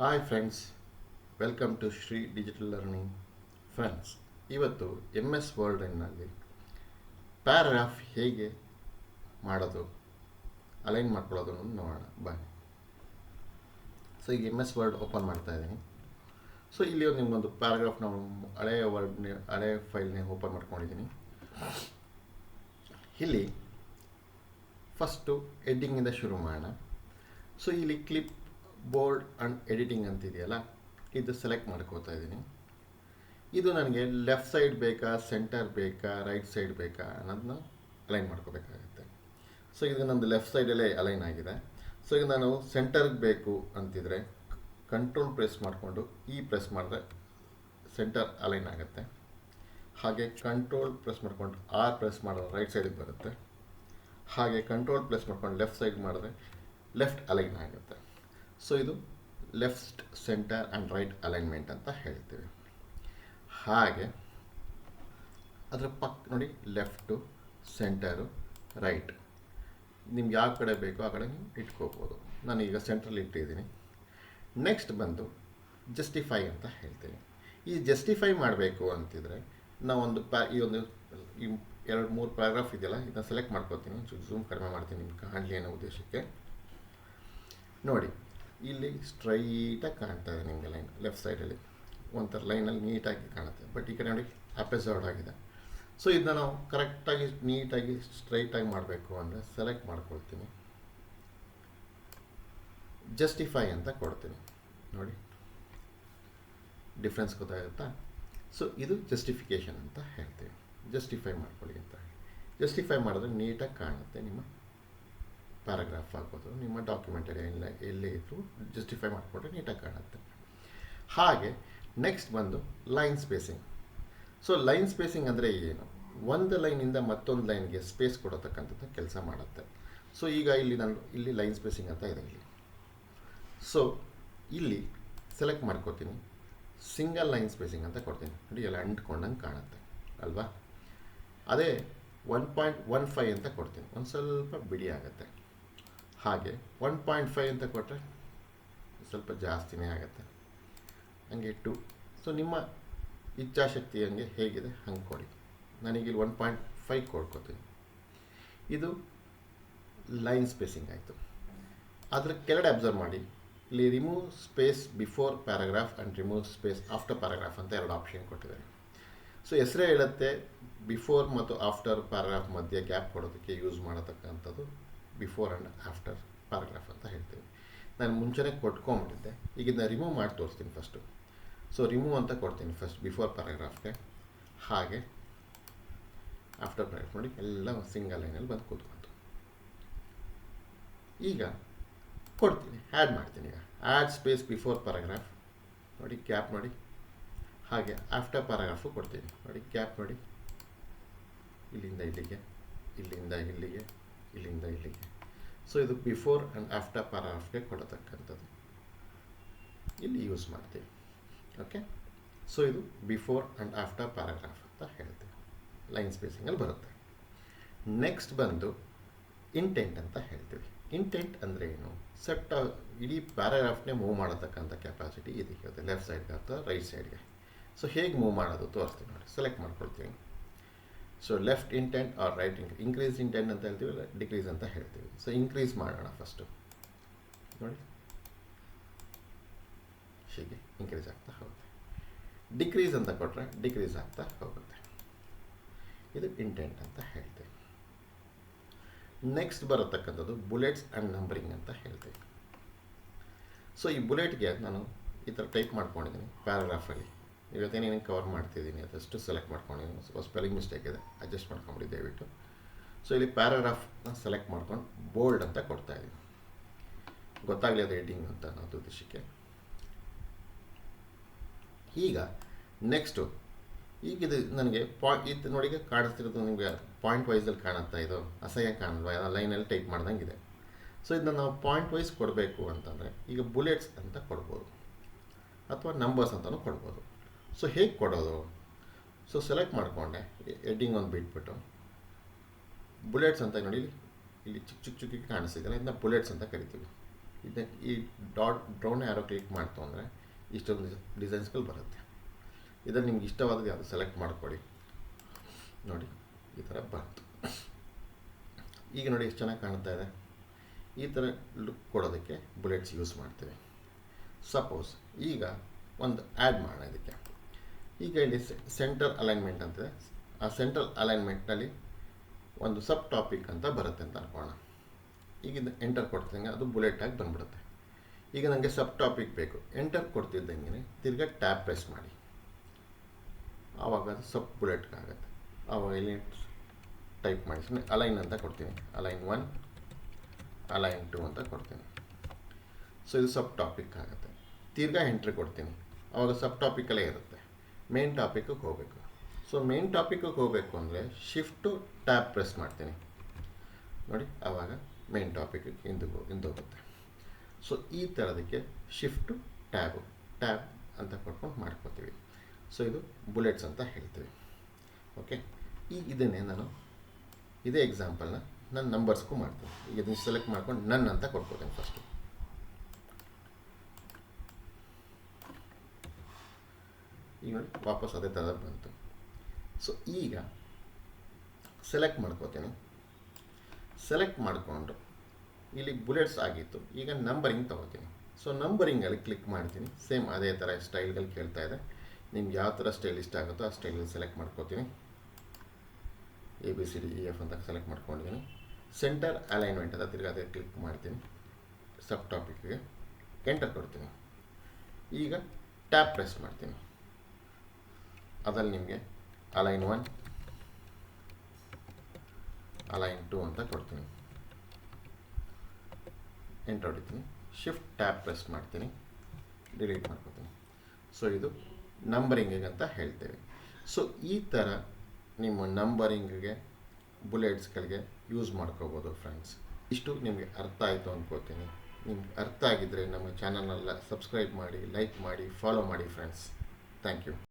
Hi friends, welcome to Shri digital learning. Friends, ಇವತ್ತು MS ವರ್ಡ್ನಲ್ಲಿ paragraph ಹೇಗೆ ಮಾಡೋದು, ಅಲೈನ್ ಮಾಡ್ಕೊಳ್ಳೋದು ನೋಡೋಣ ಬನ್ನಿ. ಸೊ ಈಗ MS ವರ್ಡ್ ಓಪನ್ ಮಾಡ್ತಾ ಇದ್ದೀನಿ. ಸೊ ಇಲ್ಲಿ ನಿಮಗೊಂದು ಪ್ಯಾರಾಗ್ರಾಫ್ ನಾವು ಹಳೆಯ ಫೈಲ್ನೇ ಓಪನ್ ಮಾಡ್ಕೊಂಡಿದ್ದೀನಿ. ಇಲ್ಲಿ ಫಸ್ಟು ಹೆಡ್ಡಿಂಗಿಂದ ಶುರು ಮಾಡೋಣ. ಸೊ ಇಲ್ಲಿ ಕ್ಲಿಪ್ ಬೋರ್ಡ್ ಆ್ಯಂಡ್ ಎಡಿಟಿಂಗ್ ಅಂತಿದೆಯಲ್ಲ, ಇದು ಸೆಲೆಕ್ಟ್ ಮಾಡ್ಕೋತಾ ಇದ್ದೀನಿ. ಇದು ನನಗೆ ಲೆಫ್ಟ್ ಸೈಡ್ ಬೇಕಾ, ಸೆಂಟರ್ ಬೇಕಾ, ರೈಟ್ ಸೈಡ್ ಬೇಕಾ ಅನ್ನೋದನ್ನ ಅಲೈನ್ ಮಾಡ್ಕೋಬೇಕಾಗುತ್ತೆ. ಸೊ ಇದು ನಮ್ಮದು ಲೆಫ್ಟ್ ಸೈಡಲ್ಲೇ ಅಲೈನ್ ಆಗಿದೆ. ಸೊ ಈಗ ನಾನು ಸೆಂಟರ್ಗೆ ಬೇಕು ಅಂತಿದ್ರೆ ಕಂಟ್ರೋಲ್ ಪ್ರೆಸ್ ಮಾಡಿಕೊಂಡು ಪ್ರೆಸ್ ಮಾಡಿದ್ರೆ ಸೆಂಟರ್ ಅಲೈನ್ ಆಗುತ್ತೆ. ಹಾಗೆ ಕಂಟ್ರೋಲ್ ಪ್ರೆಸ್ ಮಾಡ್ಕೊಂಡು ಪ್ರೆಸ್ ಮಾಡಿದ್ರೆ ರೈಟ್ ಸೈಡಿಗೆ ಬರುತ್ತೆ. ಹಾಗೆ ಕಂಟ್ರೋಲ್ ಪ್ರೆಸ್ ಮಾಡ್ಕೊಂಡು ಲೆಫ್ಟ್ ಸೈಡ್ ಮಾಡಿದ್ರೆ ಲೆಫ್ಟ್ ಅಲೈನ್ ಆಗುತ್ತೆ. ಸೊ ಇದು left, centre and right alignment ಅಂತ ಹೇಳ್ತೀವಿ. ಹಾಗೆ ಅದರ ಪಕ್ಕ ನೋಡಿ, ಲೆಫ್ಟು, ಸೆಂಟರು, ರೈಟ್, ನಿಮ್ಗೆ ಯಾವ ಕಡೆ ಬೇಕೋ ಆ ಕಡೆ ನೀವು ಇಟ್ಕೋಬೋದು. ನಾನೀಗ ಸೆಂಟ್ರಲ್ಲಿ ಇಟ್ಟಿದ್ದೀನಿ. ನೆಕ್ಸ್ಟ್ ಬಂದು ಜಸ್ಟಿಫೈ ಅಂತ ಹೇಳ್ತೀನಿ. ಈ ಜಸ್ಟಿಫೈ ಮಾಡಬೇಕು ಅಂತಿದ್ರೆ ನಾವೊಂದು ಈ 2-3 ಪ್ಯಾರಾಗ್ರಾಫ್ ಇದೆಯಲ್ಲ, ಇದನ್ನ ಸೆಲೆಕ್ಟ್ ಮಾಡ್ಕೋತೀನಿ. ಝೂಮ್ ಕಡಿಮೆ ಮಾಡ್ತೀನಿ ನಿಮ್ಗೆ ಕಾಣಲಿ ಅನ್ನೋ ಉದ್ದೇಶಕ್ಕೆ. ನೋಡಿ, ಇಲ್ಲಿ ಸ್ಟ್ರೈಟಾಗಿ ಕಾಣ್ತಾ ಇದೆ ನಿಮಗೆ ಲೈನ್. ಲೆಫ್ಟ್ ಸೈಡಲ್ಲಿ ಒಂಥರ ಲೈನಲ್ಲಿ ನೀಟಾಗಿ ಕಾಣುತ್ತೆ. ಬಟ್ ಈ ಕಡೆ ನೋಡಿ ಅಪೆಸರ್ಡ್ ಆಗಿದೆ. ಸೊ ಇದನ್ನ ನಾವು ಕರೆಕ್ಟಾಗಿ ನೀಟಾಗಿ ಸ್ಟ್ರೈಟಾಗಿ ಮಾಡಬೇಕು ಅಂದರೆ ಸೆಲೆಕ್ಟ್ ಮಾಡ್ಕೊಳ್ತೀನಿ, ಜಸ್ಟಿಫೈ ಅಂತ ಕೊಡ್ತೀನಿ. ನೋಡಿ ಡಿಫ್ರೆನ್ಸ್ ಗೊತ್ತಾಗುತ್ತಾ? ಸೊ ಇದು ಜಸ್ಟಿಫಿಕೇಷನ್ ಅಂತ ಹೇಳ್ತೀವಿ. ಜಸ್ಟಿಫೈ ಮಾಡ್ಕೊಳ್ಳಿ ಅಂತ. ಜಸ್ಟಿಫೈ ಮಾಡಿದ್ರೆ ನೀಟಾಗಿ ಕಾಣುತ್ತೆ. ನಿಮ್ಮ ಪ್ಯಾರಾಗ್ರಾಫ್ ಆಗ್ಬೋದು, ನಿಮ್ಮ ಡಾಕ್ಯುಮೆಂಟರಿ ಎಲ್ಲೇ ಇದ್ದರೂ ಜಸ್ಟಿಫೈ ಮಾಡಿಕೊಂಡ್ರೆ ನೀಟಾಗಿ ಕಾಣುತ್ತೆ. ಹಾಗೆ ನೆಕ್ಸ್ಟ್ ಬಂದು line spacing. So line spacing ಅಂದರೆ ಏನು? ಒಂದು ಲೈನಿಂದ ಮತ್ತೊಂದು ಲೈನ್ಗೆ ಸ್ಪೇಸ್ ಕೊಡತಕ್ಕಂಥದ್ದು ಕೆಲಸ ಮಾಡುತ್ತೆ. ಸೊ ಈಗ ಇಲ್ಲಿ ಲೈನ್ ಸ್ಪೇಸಿಂಗ್ ಅಂತ ಇದೆ ಇಲ್ಲಿ. ಸೊ ಇಲ್ಲಿ ಸೆಲೆಕ್ಟ್ ಮಾಡ್ಕೋತೀನಿ, ಸಿಂಗಲ್ ಲೈನ್ ಸ್ಪೇಸಿಂಗ್ ಅಂತ ಕೊಡ್ತೀನಿ. ನೋಡಿ ಎಲ್ಲ ಅಂಟ್ಕೊಂಡಂಗೆ ಕಾಣುತ್ತೆ ಅಲ್ವಾ? ಅದೇ 1.15 ಅಂತ ಕೊಡ್ತೀನಿ, ಒಂದು ಸ್ವಲ್ಪ ಬಿಡಿ ಆಗುತ್ತೆ. ಹಾಗೆ 1.5 ಅಂತ ಕೊಟ್ಟರೆ ಸ್ವಲ್ಪ ಜಾಸ್ತಿನೇ ಆಗುತ್ತೆ. ಹಂಗೆ 2. ಸೊ ನಿಮ್ಮ ಇಚ್ಛಾಶಕ್ತಿ ಹಂಗೆ ಹೇಗಿದೆ ಹಂಗೆ ಕೊಡಿ. ನನಗಿಲ್ಲಿ 1.5 ಕೊಡ್ಕೋತೀನಿ. ಇದು ಲೈನ್ ಸ್ಪೇಸಿಂಗ್ ಆಯಿತು. ಅದರ ಕೆಳಗಡೆ ಅಬ್ಸರ್ವ್ ಮಾಡಿ, ಇಲ್ಲಿ remove space before paragraph and remove space after paragraph ಅಂತ 2 ಆಪ್ಷನ್ ಕೊಟ್ಟಿದ್ದಾರೆ. ಸೊ ಹೆಸರೇ ಹೇಳುತ್ತೆ, ಬಿಫೋರ್ ಮತ್ತು ಆಫ್ಟರ್ ಪ್ಯಾರಾಗ್ರಾಫ್ ಮಧ್ಯೆ ಗ್ಯಾಪ್ ಕೊಡೋದಕ್ಕೆ ಯೂಸ್ ಮಾಡತಕ್ಕಂಥದ್ದು ಬಿಫೋರ್ ಆ್ಯಂಡ್ ಆಫ್ಟರ್ ಪ್ಯಾರಾಗ್ರಾಫ್ ಅಂತ ಹೇಳ್ತೀವಿ. ನಾನು ಮುಂಚೆನೇ ಕೊಟ್ಕೊಂಡ್ಬಿಟ್ಟಿದ್ದೆ. ಈಗ ಇದನ್ನ ರಿಮೂವ್ ಮಾಡಿ ತೋರಿಸ್ತೀನಿ ಫಸ್ಟು. ಸೊ ರಿಮೂವ್ ಅಂತ ಕೊಡ್ತೀನಿ ಫಸ್ಟ್ ಬಿಫೋರ್ ಪ್ಯಾರಾಗ್ರಾಫ್ಗೆ. ಹಾಗೆ ಆಫ್ಟರ್ ಪ್ಯಾರಾಗ್ರಾಫ್ ನೋಡಿ ಎಲ್ಲ ಸಿಂಗಲ್ ಲೈನಲ್ಲಿ ಬಂದು ಕೂತ್ಕೊಂತು. ಈಗ ಕೊಡ್ತೀನಿ, ಆ್ಯಡ್ ಮಾಡ್ತೀನಿ. ಈಗ ಆ್ಯಡ್ ಸ್ಪೇಸ್ ಬಿಫೋರ್ ಪ್ಯಾರಾಗ್ರಾಫ್ ನೋಡಿ, ಗ್ಯಾಪ್ ನೋಡಿ. ಹಾಗೆ ಆಫ್ಟರ್ ಪ್ಯಾರಾಗ್ರಾಫು ಕೊಡ್ತೀನಿ. ನೋಡಿ ಗ್ಯಾಪ್ ನೋಡಿ, ಇಲ್ಲಿಂದ ಇಲ್ಲಿಗೆ, ಇಲ್ಲಿಂದ ಇಲ್ಲಿಗೆ, ಇಲ್ಲಿಂದ ಇಲ್ಲಿಗೆ. ಸೊ ಇದು ಬಿಫೋರ್ ಆ್ಯಂಡ್ ಆಫ್ಟರ್ ಪ್ಯಾರಾಗ್ರಾಫ್ಗೆ ಕೊಡತಕ್ಕಂಥದ್ದು ಇಲ್ಲಿ ಯೂಸ್ ಮಾಡ್ತೀವಿ. ಓಕೆ, ಸೊ ಇದು ಬಿಫೋರ್ ಆ್ಯಂಡ್ ಆಫ್ಟರ್ ಪ್ಯಾರಾಗ್ರಾಫ್ ಅಂತ ಹೇಳ್ತೀವಿ. ಲೈನ್ ಸ್ಪೇಸಿಂಗಲ್ಲಿ ಬರುತ್ತೆ. ನೆಕ್ಸ್ಟ್ ಬಂದು ಇಂಟೆಂಟ್ ಅಂತ ಹೇಳ್ತೀವಿ. ಇಂಟೆಂಟ್ ಅಂದರೆ ಏನು? ಇಡೀ ಪ್ಯಾರಾಗ್ರಾಫ್ನೇ ಮೂವ್ ಮಾಡತಕ್ಕಂಥ ಕೆಪಾಸಿಟಿ ಇದಕ್ಕೆ, ಲೆಫ್ಟ್ ಸೈಡ್ಗೆ ಅಥವಾ ರೈಟ್ ಸೈಡ್ಗೆ. ಸೊ ಹೇಗೆ ಮೂವ್ ಮಾಡೋದು ತೋರಿಸ್ತೀನಿ ನೋಡಿ. ಸೆಲೆಕ್ಟ್ ಮಾಡ್ಕೊಳ್ತೀನಿ. So left indent or right increase indent ಅಂತ ಹೇಳ್ತೀವಿ, ಡಿಕ್ರೀಸ್ ಅಂತ ಹೇಳ್ತೀವಿ. ಸೊ ಇನ್ಕ್ರೀಸ್ ಮಾಡೋಣ ಫಸ್ಟು. ನೋಡಿ ಹೀಗೆ ಇನ್ಕ್ರೀಸ್ ಆಗ್ತಾ ಹೋಗುತ್ತೆ. ಡಿಕ್ರೀಸ್ ಅಂತ ಕೊಟ್ಟರೆ ಡಿಕ್ರೀಸ್ ಆಗ್ತಾ ಹೋಗುತ್ತೆ. ಇದು ಇಂಟೆಂಟ್ ಅಂತ ಹೇಳ್ತೀವಿ. ನೆಕ್ಸ್ಟ್ ಬರತಕ್ಕಂಥದ್ದು ಬುಲೆಟ್ಸ್ ಆ್ಯಂಡ್ ನಂಬರಿಂಗ್ ಅಂತ ಹೇಳ್ತೀವಿ. ಸೊ ಈ ಬುಲೆಟ್ಗೆ ನಾನು ಈ ಥರ ಟೈಪ್ ಮಾಡ್ಕೊಂಡಿದ್ದೀನಿ ಪ್ಯಾರಾಗ್ರಾಫಲ್ಲಿ. ಇವತ್ತೇನೇನು ಕವರ್ ಮಾಡ್ತಿದ್ದೀನಿ ಅದಷ್ಟು ಸೆಲೆಕ್ಟ್ ಮಾಡ್ಕೊಂಡಿದ್ದೀನಿ. ಸ್ವಲ್ಪ ಸ್ಪೆಲ್ಲಿಂಗ್ ಮಿಸ್ಟೇಕ್ ಇದೆ, ಅಡ್ಜಸ್ಟ್ ಮಾಡ್ಕೊಂಬಿಡಿ ದಯವಿಟ್ಟು. ಸೊ ಇಲ್ಲಿ ಪ್ಯಾರಾಗ್ರಾಫ್ನ ಸೆಲೆಕ್ಟ್ ಮಾಡ್ಕೊಂಡು ಬೋಲ್ಡ್ ಅಂತ ಕೊಡ್ತಾಯಿದ್ದೀನಿ, ಗೊತ್ತಾಗಲಿ ಅದು ಹೆಡ್ಡಿಂಗ್ ಅಂತ ಅನ್ನೋದು ಉದ್ದೇಶಕ್ಕೆ. ಈಗ ನೆಕ್ಸ್ಟು, ಈಗ ಇದು ನನಗೆ ಇದು ನೋಡಿ ಕಾಣಿಸ್ತಿರೋದು ನಿಮಗೆ ಪಾಯಿಂಟ್ ವೈಸಲ್ಲಿ ಕಾಣುತ್ತಾ? ಇದು ಅಸಹ್ಯ ಕಾಣಲ್ವಾ? ಲೈನಲ್ಲಿ ಟೈಪ್ ಮಾಡ್ದಂಗೆ ಇದೆ. ಸೊ ಇದನ್ನ ನಾವು ಪಾಯಿಂಟ್ ವೈಸ್ ಕೊಡಬೇಕು ಅಂತಂದರೆ ಈಗ ಬುಲೆಟ್ಸ್ ಅಂತ ಕೊಡ್ಬೋದು ಅಥವಾ ನಂಬರ್ಸ್ ಅಂತಲೂ ಕೊಡ್ಬೋದು. ಸೊ ಹೇಗೆ ಕೊಡೋದು? ಸೊ ಸೆಲೆಕ್ಟ್ ಮಾಡಿಕೊಂಡೆ, ಹೆಡ್ಡಿಂಗ್ ಒಂದು ಬಿಟ್ಬಿಟ್ಟು ಬುಲೆಟ್ಸ್ ಅಂತ ನೋಡಿ, ಇಲ್ಲಿ ಚಿಕ್ಕ ಚಿಕ್ಕ ಚಿಕ್ಕ ಕಾಣಿಸ್ತಿದ್ದಲ್ಲ, ಇದನ್ನ ಬುಲೆಟ್ಸ್ ಅಂತ ಕರಿತೀವಿ. ಇದು ಈ ಡ್ರೋನ್ ಆ್ಯರೋ ಕ್ಲಿಕ್ ಮಾಡ್ತು ಅಂದರೆ ಇಷ್ಟೊಂದು ಡಿಸೈನ್ಸ್ಗಳು ಬರುತ್ತೆ. ಇದನ್ನು ನಿಮ್ಗೆ ಇಷ್ಟವಾದ ಯಾವುದು ಸೆಲೆಕ್ಟ್ ಮಾಡ್ಕೊಳ್ಳಿ. ನೋಡಿ ಈ ಥರ ಬಂತು. ಈಗ ನೋಡಿ ಎಷ್ಟು ಚೆನ್ನಾಗಿ ಕಾಣ್ತಾ ಇದೆ. ಈ ಥರ ಲುಕ್ ಕೊಡೋದಕ್ಕೆ ಬುಲೆಟ್ಸ್ ಯೂಸ್ ಮಾಡ್ತೀವಿ. ಸಪೋಸ್ ಈಗ ಒಂದು ಆ್ಯಡ್ ಮಾಡೋಣ ಇದಕ್ಕೆ. ಈಗ ಇಲ್ಲಿ ಸೆಂಟರ್ ಅಲೈನ್ಮೆಂಟ್ ಅಂತಿದೆ. ಆ ಸೆಂಟ್ರಲ್ ಅಲೈನ್ಮೆಂಟ್ನಲ್ಲಿ ಒಂದು ಸಬ್ ಟಾಪಿಕ್ ಅಂತ ಬರುತ್ತೆ ಅಂತ ಅನ್ಕೋಣ. ಈಗ ಇದು ಎಂಟರ್ ಕೊಡ್ತಿದ್ದಂಗೆ ಅದು ಬುಲೆಟಾಗಿ ಬಂದ್ಬಿಡುತ್ತೆ. ಈಗ ನನಗೆ ಸಬ್ ಟಾಪಿಕ್ ಬೇಕು. ಎಂಟರ್ ಕೊಡ್ತಿದ್ದಂಗೆ ತಿರ್ಗಾ ಟ್ಯಾಬ್ ಪ್ರೆಸ್ ಮಾಡಿ, ಆವಾಗ ಅದು ಸಬ್ ಬುಲೆಟ್ಗಾಗುತ್ತೆ. ಆವಾಗ ಇಲ್ಲಿ ಟೈಪ್ ಮಾಡಿ ಸುಮ್ಮನೆ ಅಲೈನ್ ಅಂತ ಕೊಡ್ತೀನಿ. ಅಲೈನ್ 1, ಅಲೈನ್ 2 ಅಂತ ಕೊಡ್ತೀನಿ. ಸೊ ಇದು ಸಬ್ ಟಾಪಿಕ್ ಆಗುತ್ತೆ. ತಿರ್ಗಾ ಎಂಟ್ರಿ ಕೊಡ್ತೀನಿ, ಆವಾಗ ಸಬ್ ಟಾಪಿಕಲ್ಲೇ ಇರುತ್ತೆ. ಮೇನ್ ಟಾಪಿಕ್ಕಿಗೆ ಹೋಗಬೇಕು. ಸೊ ಮೇನ್ ಟಾಪಿಕ್ಕಿಗೆ ಹೋಗಬೇಕು ಅಂದರೆ ಶಿಫ್ಟು ಟ್ಯಾಬ್ ಪ್ರೆಸ್ ಮಾಡ್ತೀನಿ. ನೋಡಿ ಆವಾಗ ಮೇನ್ ಟಾಪಿಕ್ಕಿಗೆ ಹಿಂದೋಗುತ್ತೆ. ಸೊ ಈ ಥರದಕ್ಕೆ ಶಿಫ್ಟು ಟ್ಯಾಬ್ ಅಂತ ಕೊಟ್ಕೊಂಡು ಮಾಡ್ಕೋತೀವಿ. ಸೊ ಇದು ಬುಲೆಟ್ಸ್ ಅಂತ ಹೇಳ್ತೀವಿ. ಓಕೆ, ಈಗ ಇದನ್ನೇ ನಾನು ಇದೇ ಎಕ್ಸಾಂಪಲ್ನ ನಾನು ನಂಬರ್ಸ್ಗೂ ಮಾಡ್ತೀನಿ. ಈಗ ಇದನ್ನು ಸೆಲೆಕ್ಟ್ ಮಾಡ್ಕೊಂಡು ನನ್ ಅಂತ ಕೊಟ್ಕೋತೀನಿ ಫಸ್ಟು. ಈಗ ನೋಡಿ ವಾಪಸ್ ಅದೇ ಥರ ಬಂತು. ಸೊ ಈಗ ಸೆಲೆಕ್ಟ್ ಮಾಡ್ಕೋತೀನಿ. ಸೆಲೆಕ್ಟ್ ಮಾಡಿಕೊಂಡು ಇಲ್ಲಿ ಬುಲೆಟ್ಸ್ ಆಗಿತ್ತು. ಈಗ ನಂಬರಿಂಗ್ ತೊಗೋತೀನಿ. ಸೊ ನಂಬರಿಂಗಲ್ಲಿ ಕ್ಲಿಕ್ ಮಾಡ್ತೀನಿ. ಸೇಮ್ ಅದೇ ಥರ ಸ್ಟೈಲ್ಗಳು ಕೇಳ್ತಾ ಇದೆ. ನಿಮ್ಗೆ ಯಾವ ಥರ ಸ್ಟೈಲ್ ಇಷ್ಟ ಆಗುತ್ತೋ ಆ ಸ್ಟೈಲಲ್ಲಿ ಸೆಲೆಕ್ಟ್ ಮಾಡ್ಕೋತೀನಿ. ABCDEF ಅಂತ ಸೆಲೆಕ್ಟ್ ಮಾಡ್ಕೊಂಡಿದ್ದೀನಿ. ಸೆಂಟರ್ ಅಲೈನ್ಮೆಂಟ್ ಅಂತ ತಿರ್ಗಿ ಅದೇ ಕ್ಲಿಕ್ ಮಾಡ್ತೀನಿ. ಸಬ್ ಟಾಪಿಕ್ಗೆ ಎಂಟರ್ ಕೊಡ್ತೀನಿ. ಈಗ ಟ್ಯಾಬ್ ಪ್ರೆಸ್ ಮಾಡ್ತೀನಿ. ಅದರಲ್ಲಿ ನಿಮಗೆ ಅಲೈನ್ 1, ಅಲೈನ್ 2 ಅಂತ ಕೊಡ್ತೀನಿ. ಎಂಟರ್ ಹೊಡಿತೀನಿ. ಶಿಫ್ಟ್ ಟ್ಯಾಬ್ ಪ್ರೆಸ್ ಮಾಡ್ತೀನಿ, ಡಿಲೀಟ್ ಮಾಡ್ಕೊತೀನಿ. ಸೊ ಇದು ನಂಬರಿಂಗಿಗೆ ಅಂತ ಹೇಳ್ತೇವೆ. ಸೊ ಈ ಥರ ನಿಮ್ಮ ನಂಬರಿಂಗಿಗೆ ಬುಲೆಟ್ಸ್ಗಳಿಗೆ ಯೂಸ್ ಮಾಡ್ಕೋಬೋದು ಫ್ರೆಂಡ್ಸ್. ಇಷ್ಟು ನಿಮಗೆ ಅರ್ಥ ಆಯಿತು ಅಂದ್ಕೋತೀನಿ. ನಿಮ್ಗೆ ಅರ್ಥ ಆಗಿದ್ದರೆ ನಮ್ಮ ಚಾನಲ್ನೆಲ್ಲ ಸಬ್ಸ್ಕ್ರೈಬ್ ಮಾಡಿ, ಲೈಕ್ ಮಾಡಿ, ಫಾಲೋ ಮಾಡಿ ಫ್ರೆಂಡ್ಸ್. Thank you.